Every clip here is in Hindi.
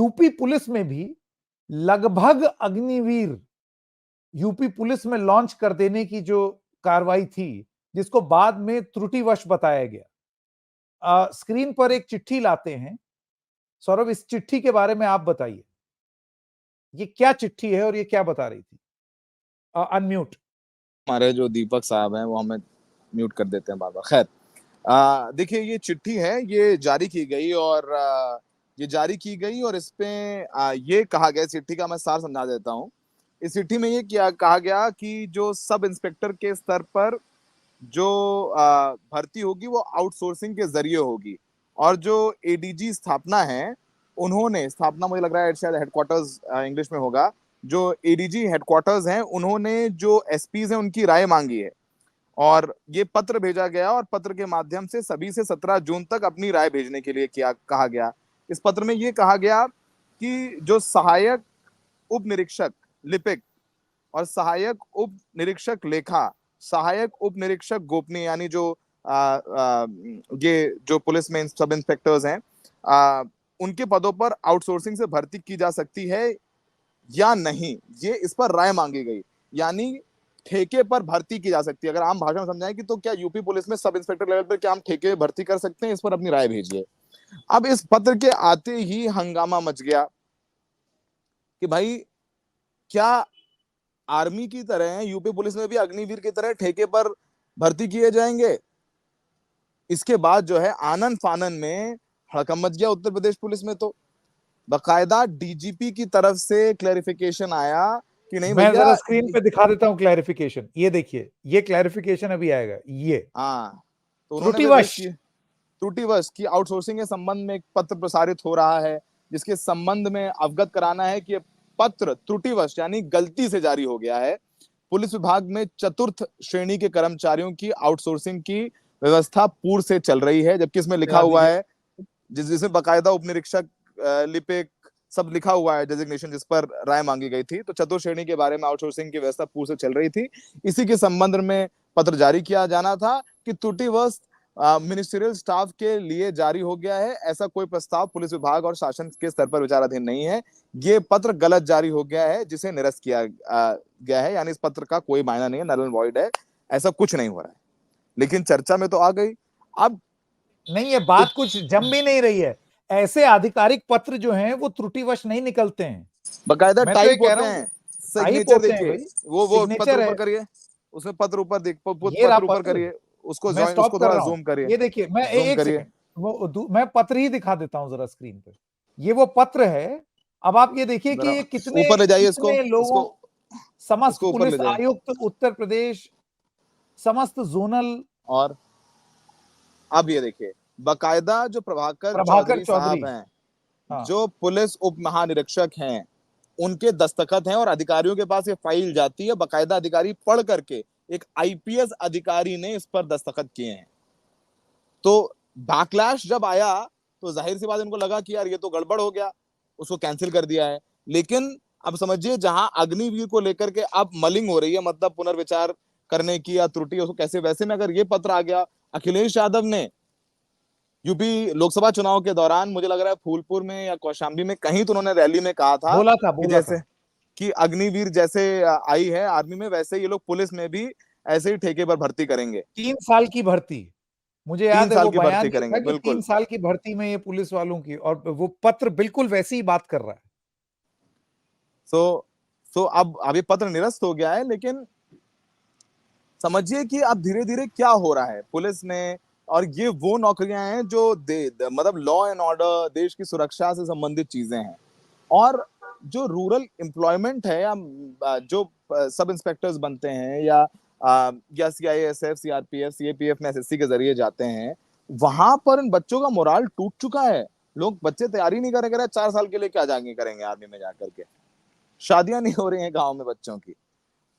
यूपी पुलिस में भी लगभग अग्निवीर यूपी पुलिस में लॉन्च कर देने की जो कार्रवाई थी, जिसको बाद में त्रुटिवश बताया गया। स्क्रीन पर एक चिट्ठी लाते हैं। सौरभ, इस चिट्ठी के बारे में आप बताइए, ये क्या चिट्ठी है और ये क्या बता रही थी? अनम्यूट। हमारे जो दीपक साहब हैं वो हमें म्यूट कर देते हैं बार बार। खैर, देखिए ये चिट्ठी है, ये जारी की गई और इस पे ये कहा गया, चिट्ठी का मैं सार समझा देता हूँ। इस चिट्ठी में ये क्या कहा गया कि जो सब इंस्पेक्टर के स्तर पर जो भर्ती होगी वो आउटसोर्सिंग के जरिए होगी, और जो एडीजी स्थापना है, उन्होंने स्थापना, मुझे लग रहा है शायद हेडक्वार्टर्स इंग्लिश में होगा, जो एडीजी हेडक्वार्टर्स हैं उन्होंने जो एसपीज हैं उनकी राय मांगी है, और ये पत्र भेजा गया, और पत्र के माध्यम से सभी से 17 जून तक अपनी राय भेजने के लिए कहा गया। इस पत्र में ये कहा गया कि जो सहायक उप निरीक्षक लिपिक और सहायक उप निरीक्षक लेखा, सहायक उप निरीक्षक गोपनीय, यानी जो ये जो पुलिस में सब इंस्पेक्टर्स हैं, उनके पदों पर आउटसोर्सिंग से भर्ती की जा सकती है या नहीं, ये इस पर राय मांगी गई। यानी ठेके पर भर्ती की जा सकती है। अगर आम भाषा में समझाएं कि तो क्या यूपी पुलिस में सब इंस्पेक्टर लेवल पर क्या हम ठेके भर्ती कर सकते हैं, इस पर अपनी राय भेजिए। अब इस पत्र के आते ही हंगामा मच गया कि भाई क्या आर्मी की तरह यूपी पुलिस में भी अग्निवीर की तरह ठेके पर भर्ती किए जाएंगे। इसके बाद जो है आनन फानन में हड़कंप मच गया उत्तर प्रदेश पुलिस में। तो बकायदा डीजीपी की तरफ से क्लैरिफिकेशन आया कि नहीं मैं भैया, जरा स्क्रीन पे दिखा देता हूं क्लैरिफिकेशन। ये देखिए, ये क्लैरिफिकेशन अभी आएगा। ये हाँ, तो उन्होंने त्रुटिवश की आउटसोर्सिंग के संबंध में एक पत्र प्रसारित हो रहा है, जिसके संबंध में अवगत कराना है कि पत्र त्रुटिवश यानी गलती से जारी हो गया है। पुलिस विभाग में चतुर्थ श्रेणी के कर्मचारियों की आउटसोर्सिंग की व्यवस्था पूर्व से चल रही है, जबकि इसमें लिखा हुआ है, जिसमें बाकायदा उप निरीक्षक लिपिक सब लिखा हुआ है डेजिग्नेशन, जिस पर राय मांगी गई थी। तो चतुर्थ श्रेणी के बारे में आउटसोर्सिंग की व्यवस्था पूर्व से चल रही थी, इसी के संबंध में पत्र जारी किया जाना था कि त्रुटिवश मिनिस्ट्रियल स्टाफ के लिए जारी हो गया है। ऐसा कोई प्रस्ताव पुलिस विभाग और शासन के स्तर पर विचाराधीन नहीं है। ये पत्र गलत जारी हो गया है, जिसे निरस्त किया गया है, यानी इस पत्र का कोई मायना नहीं है, नल एंड वॉइड है, ऐसा कुछ नहीं हो रहा है। लेकिन चर्चा में तो आ गई। अब नहीं, ये बात कुछ जम भी नहीं रही है। ऐसे आधिकारिक पत्र जो हैं वो त्रुटिवश नहीं निकलते हैं, बकायदा टाइप होते हैं। टाइप सिग्नेचर होते हैं देखिए, भाई, वो पत्र सिग्नेचर ऊपर है। करिए, उसमें पत्र ऊपर ये रहा पत्र ऊपर पत्र। करिए, उसको मैं स्टॉप उसको कर थोड़ा रहा हूं। जूम करिए, ये देखिए, मैं जूम एक करिए। सेकंड मैं पत्र ही दिखा देता हूं जरा स्क्रीन पे। ये वो पत्र है। अब आप ये देखिए कि जरा ये कितने ऊपर ले जाइए इसको, कितने लोगों, समस्त इसको ऊपर ले पुलिस जाइए। आयुक्त उत्तर प्रदेश, समस्त जोनल। और अब ये देखिए, बकायदा जो प्रभाकर प्रभाकर चौधरी चौधरी, साहब हैं, हाँ, जो पुलिस उप महानिरीक्षक हैं, उनके दस्तखत हैं, और अधिकारियों के पास ये फाइल जाती है, बकायदा अधिकारी पढ़ करके, एक आईपीएस अधिकारी ने इस पर दस्तखत किए हैं। तो बैकलैश जब आया तो जाहिर सी बात इनको लगा कि यार ये तो गड़बड़ हो गया, उसको कैंसिल कर दिया है। लेकिन अब समझिए, जहां अग्निवीर को लेकर के अब मलिंग हो रही है, मतलब पुनर्विचार करने की या त्रुटि उसको कैसे, वैसे में अगर ये पत्र आ गया, अखिलेश यादव ने यूपी लोकसभा चुनाव के दौरान, मुझे लग रहा है फूलपुर में या कौशाम्बी में कहीं, तो उन्होंने रैली में कहा था कि बोला जैसे था कि अग्निवीर जैसे आई है आर्मी में, वैसे ये लोग पुलिस में भी ऐसे ही ठेके पर भर्ती करेंगे। 3 साल की भर्ती। मुझे तीन याद है साल वो की बयान भर्ती ये था करेंगे, कि बिल्कुल। 3 साल की भर्ती में ये पुलिस वालों की, और वो पत्र बिल्कुल वैसी ही बात कर रहा है। सो अब ये पत्र निरस्त हो गया है, लेकिन समझिए कि अब धीरे धीरे क्या हो रहा है पुलिस में। और ये वो नौकरियां हैं जो मतलब लॉ एंड ऑर्डर, देश की सुरक्षा से संबंधित चीजें हैं। और जो रूरल एम्प्लॉयमेंट है, या जो सब इंस्पेक्टर्स बनते हैं, या सीआईएसएफ, सीआरपीएफ, सीएपीएफ में एसएससी के जरिए जाते हैं, वहां पर इन बच्चों का मोराल टूट चुका है। लोग, बच्चे तैयारी नहीं करेंगे, 4 साल के लिए क्या जाएंगे करेंगे आर्मी में जाकर के, शादियां नहीं हो रही हैं गांव में बच्चों की।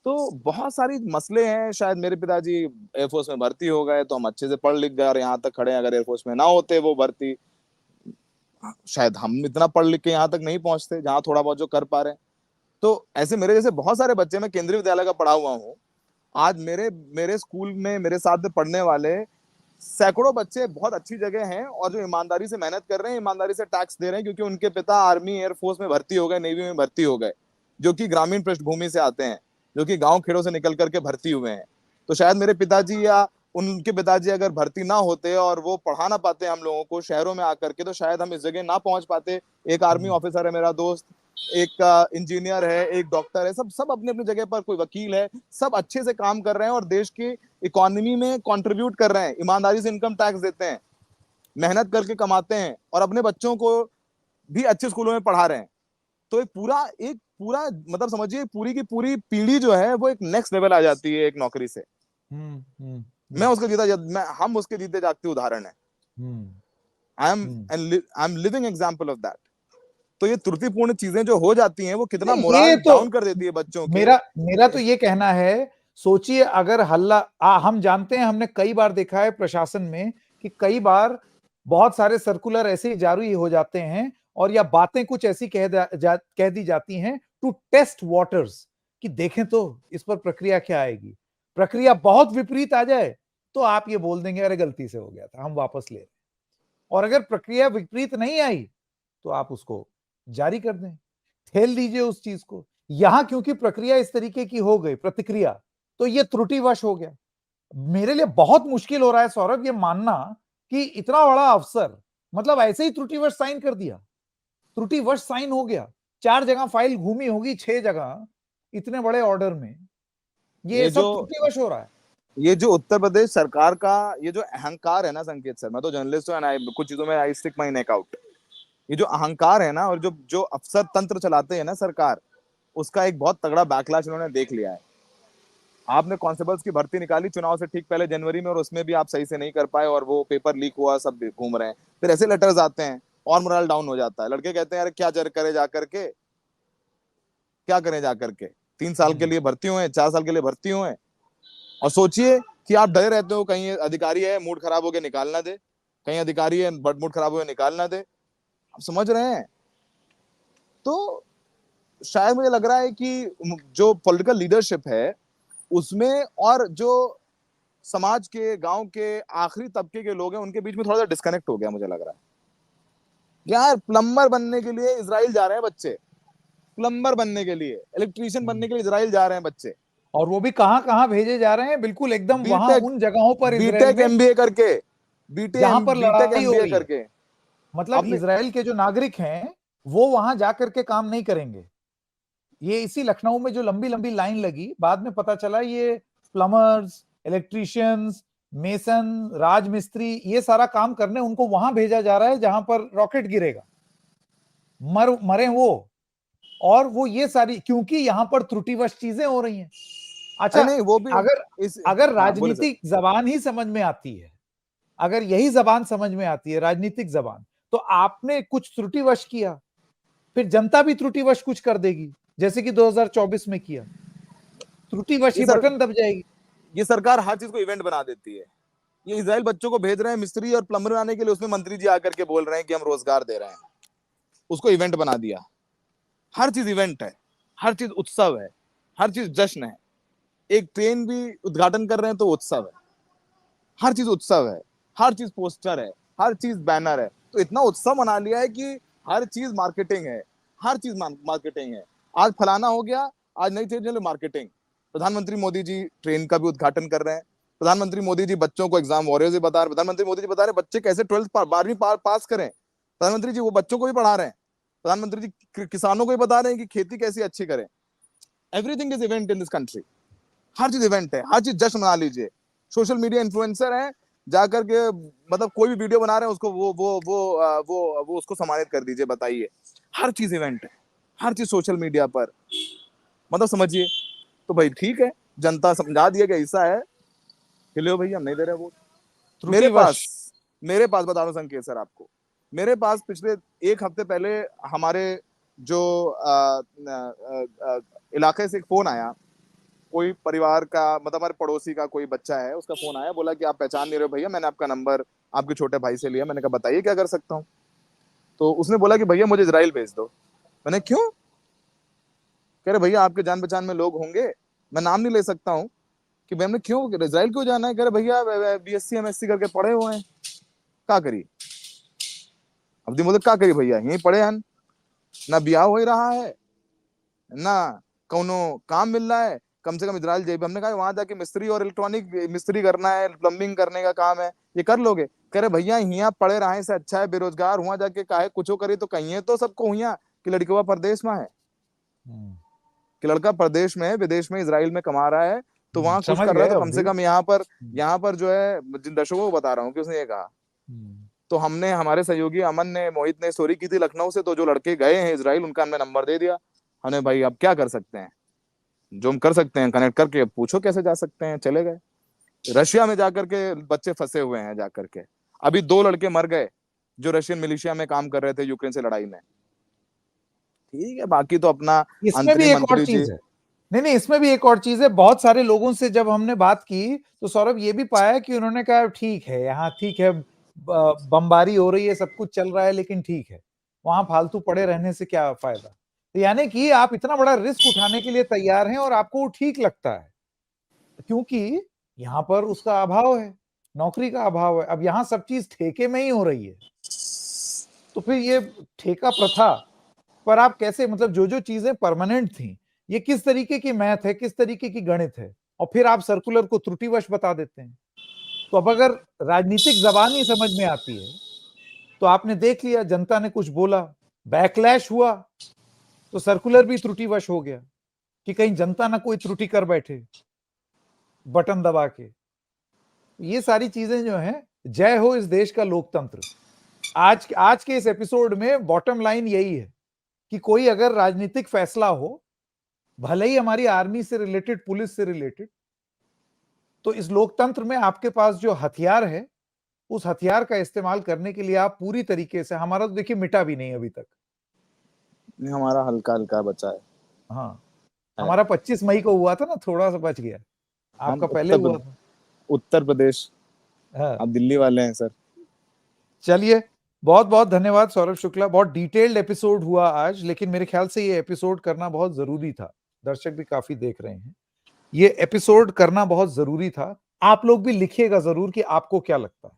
तो बहुत सारी मसले हैं। शायद मेरे पिताजी एयरफोर्स में भर्ती हो गए तो हम अच्छे से पढ़ लिख गए और यहाँ तक खड़े हैं। अगर एयरफोर्स में ना होते वो भर्ती, शायद हम इतना पढ़ लिख के यहाँ तक नहीं पहुंचते जहाँ थोड़ा बहुत जो कर पा रहे हैं। तो ऐसे मेरे जैसे बहुत सारे बच्चे, मैं केंद्रीय विद्यालय का पढ़ा हुआ हूँ, आज मेरे मेरे स्कूल में मेरे साथ में पढ़ने वाले सैकड़ों बच्चे बहुत अच्छी जगह हैं और जो ईमानदारी से मेहनत कर रहे हैं, ईमानदारी से टैक्स दे रहे हैं, क्योंकि उनके पिता आर्मी एयरफोर्स में भर्ती हो गए, नेवी में भर्ती हो गए, जो कि ग्रामीण पृष्ठभूमि से आते हैं, जो कि गांव खेड़ों से निकल करके भर्ती हुए हैं। तो शायद मेरे पिताजी या उनके पिताजी अगर भर्ती ना होते और वो पढ़ा ना पाते हम लोगों को शहरों में आकर के, तो शायद हम इस जगह ना पहुंच पाते। एक आर्मी ऑफिसर है मेरा दोस्त, एक इंजीनियर है, एक डॉक्टर है, सब सब अपनी अपनी जगह पर, कोई वकील है, सब अच्छे से काम कर रहे हैं और देश की इकोनॉमी में कंट्रीब्यूट कर रहे हैं, ईमानदारी से इनकम टैक्स देते हैं, मेहनत करके कमाते हैं और अपने बच्चों को भी अच्छे स्कूलों में पढ़ा रहे हैं। तो एक पूरा मतलब समझिए पूरी की पूरी पीढ़ी जो है वो एक नेक्स्ट लेवल आ जाती है एक नौकरी से। हम उसके जीते जागते उदाहरण है। I am living example of that. तो ये त्रुटिपूर्ण चीजें जो हो जाती हैं वो कितना मोरल डाउन कर देती है बच्चों के। मेरा तो ये कहना है, सोचिए अगर हम जानते हैं, हमने कई बार देखा है प्रशासन में कि कई बार बहुत सारे सर्कुलर ऐसे जारी हो जाते हैं और या बातें कुछ ऐसी कह दी जाती हैं टू टेस्ट वाटर्स, कि देखें तो इस पर प्रक्रिया क्या आएगी। प्रक्रिया बहुत विपरीत आ जाए तो आप ये बोल देंगे अरे गलती से हो गया था, हम वापस ले रहे हैं। और अगर प्रक्रिया विपरीत नहीं आई तो आप उसको जारी कर दें, ठेल दीजिए उस चीज को। यहां क्योंकि प्रक्रिया इस तरीके की हो गई, प्रतिक्रिया, तो ये त्रुटिवश हो गया। मेरे लिए बहुत मुश्किल हो रहा है सौरभ ये मानना कि इतना बड़ा अफसर मतलब ऐसे ही त्रुटिवश साइन कर दिया, त्रुटिवश साइन हो गया, 4 जगह फाइल घूमी होगी, 6 जगह, इतने बड़े ऑर्डर में ये सब त्रुटिवश हो रहा है। ये जो उत्तर प्रदेश सरकार का ये जो अहंकार है ना संकेत सर, मैं तो जर्नलिस्ट हूँ, कुछ चीजों में I stick my neck out. ये जो अहंकार है ना और जो जो अफसर तंत्र चलाते हैं ना सरकार, उसका एक बहुत तगड़ा बैकलैश उन्होंने देख लिया है। आपने कांस्टेबल्स की भर्ती निकाली चुनाव से ठीक पहले जनवरी में और उसमें भी आप सही से नहीं कर पाए और वो पेपर लीक हुआ, सब घूम रहे हैं। फिर ऐसे लेटर्स आते हैं और मोरल डाउन हो जाता है। लड़के कहते हैं यार क्या करे जा करके, क्या करें जा करके, 3 साल के लिए भर्ती हुए, 4 साल के लिए भर्ती हुए, और सोचिए कि आप डरे रहते हो कहीं अधिकारी है मूड खराब हो गया निकाल ना दे, कहीं अधिकारी है मूड खराब हो गया निकाल ना दे। आप समझ रहे हैं? तो शायद मुझे लग रहा है कि जो पॉलिटिकल लीडरशिप है उसमें और जो समाज के, गांव के आखिरी तबके के लोग हैं उनके बीच में थोड़ा सा डिस्कनेक्ट हो गया मुझे लग रहा है। यार प्लम्बर बनने के लिए इजराइल जा रहे हैं बच्चे, प्लम्बर बनने के लिए, इलेक्ट्रीशियन बनने के लिए इजराइल जा रहे हैं बच्चे, और वो भी कहां कहां भेजे जा रहे हैं, बिल्कुल एकदम वहां उन जगहों पर बीटेक एमबीए करके, जहां पर लड़ाई हो रही करके। मतलब इजराइल के जो नागरिक हैं वो वहां जाकर के काम नहीं करेंगे। ये इसी लखनऊ में जो लंबी लंबी लाइन लगी, बाद में पता चला ये प्लम्बर्स, इलेक्ट्रीशियंस, मेसन, राजमिस्त्री, ये सारा काम करने उनको वहां भेजा जा रहा है जहां पर रॉकेट गिरेगा, मरे वो। और वो ये सारी क्योंकि यहां पर त्रुटिवश चीजें हो रही हैं। अच्छा नहीं वो भी अगर राजनीतिक जबान ही समझ में आती है, अगर यही जबान समझ में आती है राजनीतिक जबान, तो आपने कुछ त्रुटिवश किया, फिर जनता भी त्रुटिवश कुछ कर देगी, जैसे कि 2024 में किया, त्रुटिवश ही बटन दब जाएगी। ये सरकार हर चीज को इवेंट बना देती है। ये इजराइल बच्चों को भेज रहे हैं मिस्त्री और प्लम्बर बनाने के लिए, उसमें मंत्री जी आकर के बोल रहे हैं कि हम रोजगार दे रहे हैं, उसको इवेंट बना दिया। हर चीज इवेंट है, हर चीज उत्सव है, हर चीज जश्न है। एक ट्रेन भी उद्घाटन कर रहे हैं तो उत्सव है, हर चीज उत्सव है, हर चीज पोस्टर है, हर चीज बैनर है। तो इतना उत्सव मना लिया है कि हर चीज मार्केटिंग है, हर चीज मार्केटिंग है। आज फलाना हो गया, आज नई ट्रेन चले, मार्केटिंग। प्रधानमंत्री मोदी जी ट्रेन का भी उद्घाटन कर रहे हैं, प्रधानमंत्री मोदी जी बच्चों को एग्जाम वॉरियर्स भी बता रहे हैं, प्रधानमंत्री मोदी जी बता रहे हैं बच्चे कैसे 12वीं पास करें, प्रधानमंत्री जी वो बच्चों को भी पढ़ा रहे हैं, प्रधानमंत्री जी किसानों को भी बता रहे हैं कि खेती कैसी अच्छी करें। Everything is event in this country, हर चीज इवेंट है, हर चीज जश्न मना लीजिए। सोशल मीडिया इन्फ्लुएंसर हैं, जाकर के मतलब कोई भी वीडियो बना रहे हैं उसको वो उसको सम्मानित कर दीजिए, बताइए। हर चीज इवेंट है, हर चीज सोशल मीडिया पर, मतलब समझिए। तो भाई ठीक है, जनता समझा दिया कि ऐसा है, हिलो भैया हम नहीं दे रहे वोट। मेरे पास बता रहा हूं संकेत सर आपको, मेरे पास पिछले 1 हफ्ते पहले हमारे जो इलाके से एक फोन आया, कोई परिवार का मतलब हमारे पड़ोसी का कोई बच्चा है, उसका फोन आया, बोला कि आप पहचान नहीं रहे हो भैया, मैंने आपका नंबर आपके छोटे भाई से लिया। मैंने कहा बताइए क्या कर सकता हूँ। तो उसने बोला कि भैया मुझे इजराइल भेज दो। मैंने क्यों? कह रहे भैया आपके जान पहचान में लोग होंगे, मैं नाम नहीं ले सकता हूँ, कि भाई हमने क्यों इजराइल क्यों जाना है, कह रहे भैया BSc MSc करके पढ़े हुए हैं, क्या करी अब्दी मोदक, क्या करी भैया, यहीं पढ़े हैं, ना ब्याह हो ही रहा है ना कौनो काम मिल रहा है, कम से कम इजराइल जाइए। हमने कहा वहां जाके मिस्त्री और इलेक्ट्रॉनिक मिस्त्री करना है, प्लम्बिंग करने का काम है, ये कर लोगे? कह रहे भैया यहाँ पढ़े रहे से अच्छा है बेरोजगार हुआ जाके काहे कुछ करे, तो कहिए तो सबको हुआ कि लड़का प्रदेश में है, कि लड़का प्रदेश में है, विदेश में इजराइल में कमा रहा है, तो वहां कुछ समझ कर रहा है, गए तो कम से अवधि। कम यहाँ पर जो है, जिन दर्शकों को बता रहा हूँ कि उसने ये कहा। तो हमने, हमारे सहयोगी अमन ने, मोहित ने स्टोरी की थी लखनऊ से, तो जो लड़के गए हैं इजराइल उनका हमने नंबर दे दिया। हमने भाई अब क्या कर सकते हैं, जो हम कर सकते हैं कनेक्ट करके पूछो कैसे जा सकते हैं, चले गए। रशिया में जाकर के बच्चे फंसे हुए हैं जाकर के, अभी 2 लड़के मर गए जो रशियन मिलिशिया में काम कर रहे थे यूक्रेन से लड़ाई में। ठीक है, बाकी तो अपना इसमें भी अंतरिम एक और मंत्री जी। चीज है, नहीं नहीं, इसमें भी एक और चीज है। बहुत सारे लोगों से जब हमने बात की तो सौरभ ये भी पाया कि उन्होंने कहा ठीक है, यहाँ ठीक है, बमबारी हो रही है, सब कुछ चल रहा है, लेकिन ठीक है, वहां फालतू पड़े रहने से क्या फायदा। तो यानी कि आप इतना बड़ा रिस्क उठाने के लिए तैयार हैं और आपको ठीक लगता है, क्योंकि यहाँ पर उसका अभाव है, नौकरी का अभाव है। अब यहाँ सब चीज ठेके में ही हो रही है, तो फिर ये ठेका प्रथा पर आप कैसे, मतलब जो जो चीजें परमानेंट थी, ये किस तरीके की मैथ है, किस तरीके की गणित है, और फिर आप सर्कुलर को त्रुटिवश बता देते हैं। तो अब अगर राजनीतिक जबान ही समझ में आती है, तो आपने देख लिया जनता ने कुछ बोला, बैकलैश हुआ, तो सर्कुलर भी त्रुटिवश हो गया कि कहीं जनता ना कोई त्रुटि कर बैठे बटन दबा के। ये सारी चीजें जो हैं, जय हो इस देश का लोकतंत्र। आज के इस एपिसोड में बॉटम लाइन यही है कि कोई अगर राजनीतिक फैसला हो, भले ही हमारी आर्मी से रिलेटेड, पुलिस से रिलेटेड, तो इस लोकतंत्र में आपके पास जो हथियार है, उस हथियार का इस्तेमाल करने के लिए आप पूरी तरीके से, हमारा तो देखिए मिटा भी नहीं अभी तक, हमारा हल्का हल्का बचा है। हाँ, हमारा 25 मई को हुआ था ना, थोड़ा सा बच गया, हम आपका पहले हुआ था। उत्तर प्रदेश, हाँ, आप दिल्ली वाले हैं सर। चलिए, बहुत बहुत धन्यवाद सौरभ शुक्ला। बहुत डिटेल्ड एपिसोड हुआ आज, लेकिन मेरे ख्याल से ये एपिसोड करना बहुत जरूरी था। दर्शक भी काफी देख रहे हैं, ये एपिसोड करना बहुत जरूरी था। आप लोग भी लिखिएगा जरूर कि आपको क्या लगता है।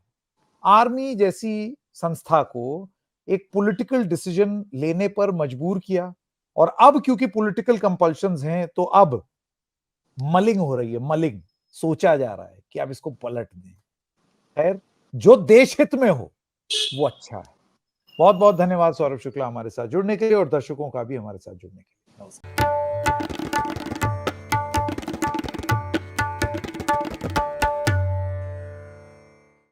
आर्मी जैसी संस्था को एक पॉलिटिकल डिसीजन लेने पर मजबूर किया, और अब क्योंकि पॉलिटिकल कंपल्शंस हैं, तो अब मलिंग हो रही है, मलिंग सोचा जा रहा है कि अब इसको पलट दें। खैर, जो देश हित में हो वो अच्छा है। बहुत बहुत धन्यवाद सौरभ शुक्ला हमारे साथ जुड़ने के लिए, और दर्शकों का भी हमारे साथ जुड़ने के लिए। नमस्कार।